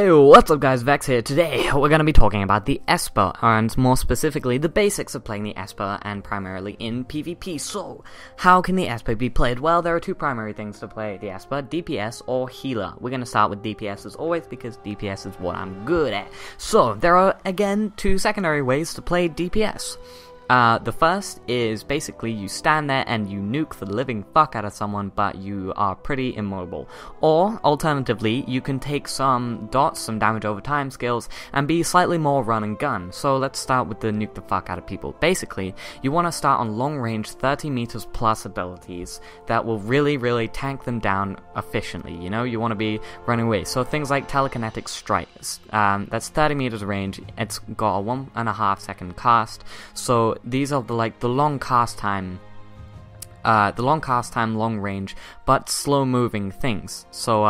Hey, what's up guys, Vex here. Today we're going to be talking about the Esper, and more specifically the basics of playing the Esper, and primarily in PvP. So, how can the Esper be played? Well, there are two primary things to play the Esper, DPS or healer. We're going to start with DPS as always, because DPS is what I'm good at. So, there are again two secondary ways to play DPS. The first is basically you stand there and you nuke the living fuck out of someone, but you are pretty immobile. Or, alternatively, you can take some dots, some damage over time skills, and be slightly more run and gun. So let's start with the nuke the fuck out of people. Basically, you want to start on long range 30 meters plus abilities that will really tank them down efficiently, you know? You want to be running away. So things like telekinetic strikes, that's 30 meters range, it's got a 1.5 second cast, so these are the long cast time, long range, but slow moving things. So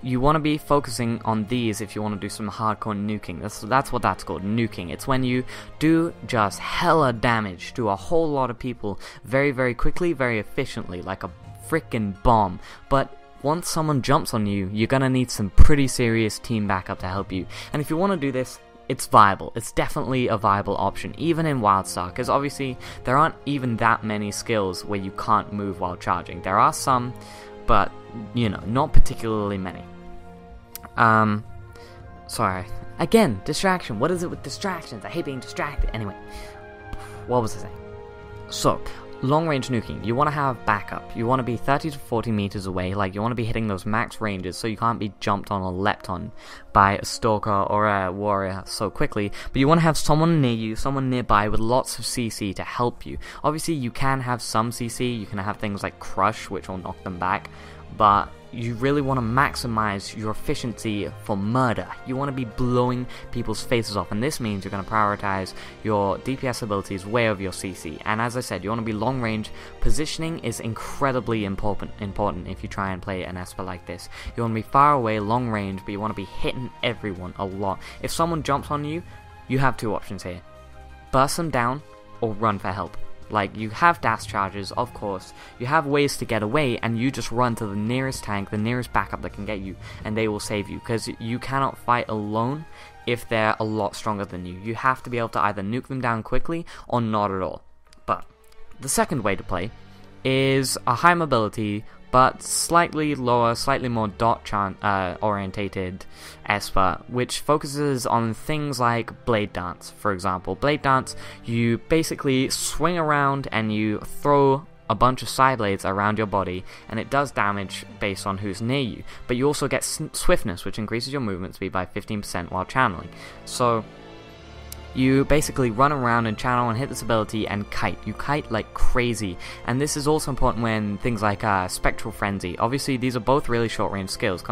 you want to be focusing on these if you want to do some hardcore nuking. That's what that's called, nuking. It's when you do just hella damage to a whole lot of people very quickly, very efficiently, like a freaking bomb. But once someone jumps on you, you're gonna need some pretty serious team backup to help you. And if you want to do this, it's viable. It's definitely a viable option, even in Wildstar, because obviously there aren't even that many skills where you can't move while charging. There are some, but, you know, not particularly many. Sorry. Again, distraction. What is it with distractions? I hate being distracted. Anyway, what was I saying? So, long-range nuking, you want to have backup. You want to be 30 to 40 meters away, like you want to be hitting those max ranges so you can't be jumped on or leapt on by a stalker or a warrior so quickly, but you want to have someone near you, someone nearby with lots of CC to help you. Obviously you can have some CC, you can have things like Crush which will knock them back, but you really want to maximize your efficiency for murder. You want to be blowing people's faces off, and this means you're going to prioritize your DPS abilities way over your CC. And as I said, you want to be long range. Positioning is incredibly important if you try and play an Esper like this. You want to be far away, long range, but you want to be hitting everyone a lot. If someone jumps on you, you have two options here. Burst them down or run for help. Like, you have dash charges, of course, you have ways to get away, and you just run to the nearest tank, the nearest backup that can get you, and they will save you, because you cannot fight alone if they're a lot stronger than you. You have to be able to either nuke them down quickly, or not at all. But, the second way to play is a high mobility, but slightly lower, slightly more dot orientated Esper, which focuses on things like Blade Dance, for example. Blade Dance, you basically swing around and you throw a bunch of side blades around your body, and it does damage based on who's near you. But you also get swiftness, which increases your movement speed by 15% while channeling. So you basically run around and channel and hit this ability and kite. You kite like crazy, and this is also important when things like Spectral Frenzy. Obviously, these are both really short-range skills.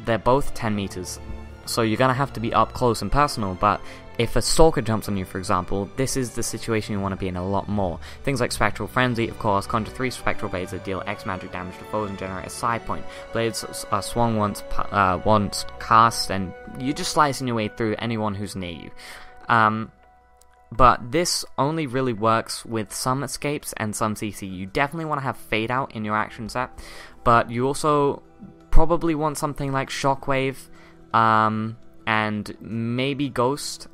They're both 10 meters, so you're gonna have to be up close and personal. But if a stalker jumps on you, for example, this is the situation you want to be in a lot more. Things like Spectral Frenzy, of course, conjure 3 Spectral Blades that deal X magic damage to foes and generate a side point. Blades are swung once cast, and you're just slicing your way through anyone who's near you. But this only really works with some escapes and some CC. You definitely want to have Fade Out in your action set, but you also probably want something like Shockwave, and maybe Ghost.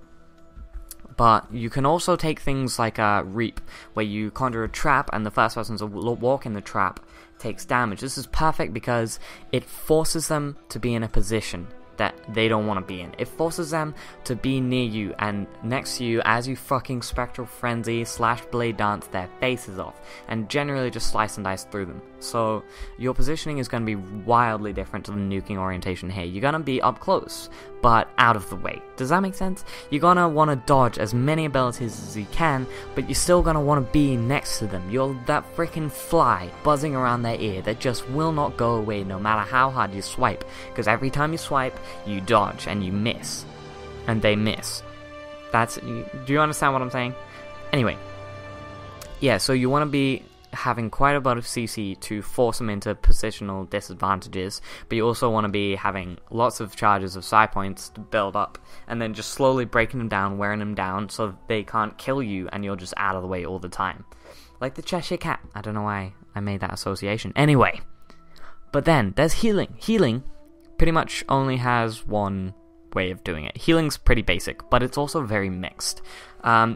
But you can also take things like Reap, where you conjure a trap and the first person to walk in the trap takes damage. This is perfect because it forces them to be in a position that they don't want to be in. It forces them to be near you and next to you as you fucking Spectral Frenzy / Blade Dance their faces off, and generally just slice and dice through them. So your positioning is going to be wildly different to the nuking orientation here. You're going to be up close, but out of the way. Does that make sense? You're going to want to dodge as many abilities as you can, but you're still going to want to be next to them. You're that freaking fly buzzing around their ear that just will not go away no matter how hard you swipe, because every time you swipe, you dodge and you miss, and they miss. Do you understand what I'm saying? Anyway, yeah, so you want to be having quite a bit of CC to force them into positional disadvantages, but you also want to be having lots of charges of side points to build up, and then just slowly breaking them down, wearing them down, so that they can't kill you and you're just out of the way all the time. Like the Cheshire Cat. I don't know why I made that association. Anyway, but then there's healing. Healing pretty much only has one way of doing it. Healing's pretty basic, but it's also very mixed.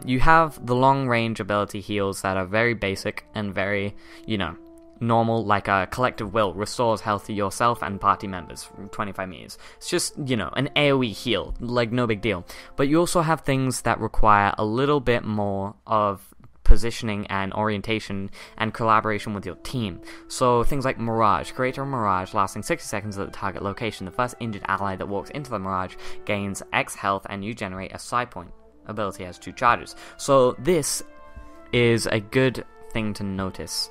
You have the long range ability heals that are very basic and very, normal, like a Collective Will restores health to yourself and party members from 25 meters. It's just, an AoE heal, like no big deal. But you also have things that require a little bit more of positioning and orientation and collaboration with your team. So things like Mirage. Create a Mirage lasting 60 seconds at the target location. The first injured ally that walks into the Mirage gains X health and you generate a psi point. Ability has 2 charges. So this is a good thing to notice.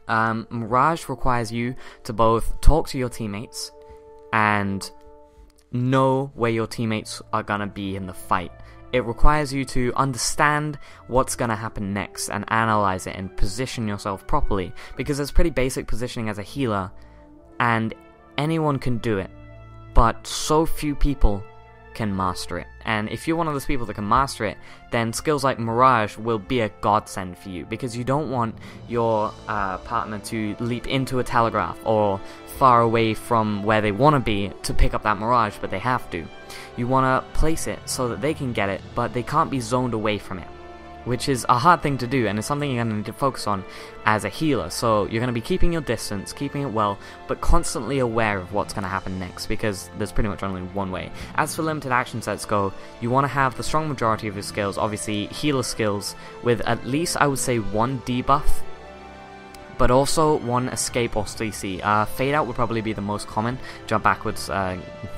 Mirage requires you to both talk to your teammates and know where your teammates are gonna be in the fight. It requires you to understand what's gonna happen next and analyze it and position yourself properly, because it's pretty basic positioning as a healer and anyone can do it, but so few people can master it. And if you're one of those people that can master it, then skills like Mirage will be a godsend for you, because you don't want your partner to leap into a telegraph or far away from where they want to be to pick up that Mirage, but they have to. You want to place it so that they can get it, but they can't be zoned away from it, which is a hard thing to do, and it's something you're going to need to focus on as a healer. So you're going to be keeping your distance, keeping it well, but constantly aware of what's going to happen next, because there's pretty much only one way. As for limited action sets go, you want to have the strong majority of your skills, obviously healer skills, with at least, I would say, 1 debuff, but also 1 escape or CC. Fade out would probably be the most common. Jump backwards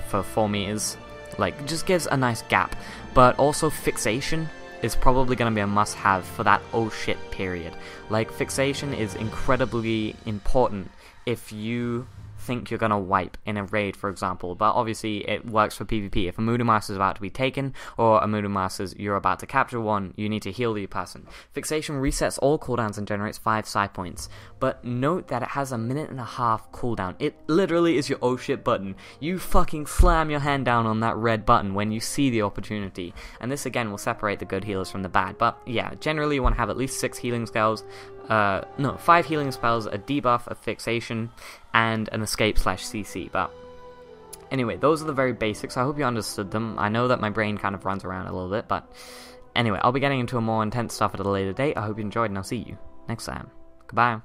for 4 meters, like, just gives a nice gap. But also fixation is probably going to be a must-have for that oh shit period. Like, fixation is incredibly important if you think you're going to wipe in a raid, for example, but obviously it works for PvP. If a Moody Master is about to be taken, or a Moody Master you're about to capture one, you need to heal the person. Fixation resets all cooldowns and generates 5 psi points, but note that it has a 1.5 minute cooldown. It literally is your oh shit button. You fucking slam your hand down on that red button when you see the opportunity, and this again will separate the good healers from the bad. But yeah, generally you want to have at least 6 healing spells, 5 healing spells, a debuff, a fixation, and an escape/CC. But anyway, those are the very basics. I hope you understood them. I know that my brain kind of runs around a little bit, but anyway, I'll be getting into a more intense stuff at a later date. I hope you enjoyed, and I'll see you next time. Goodbye.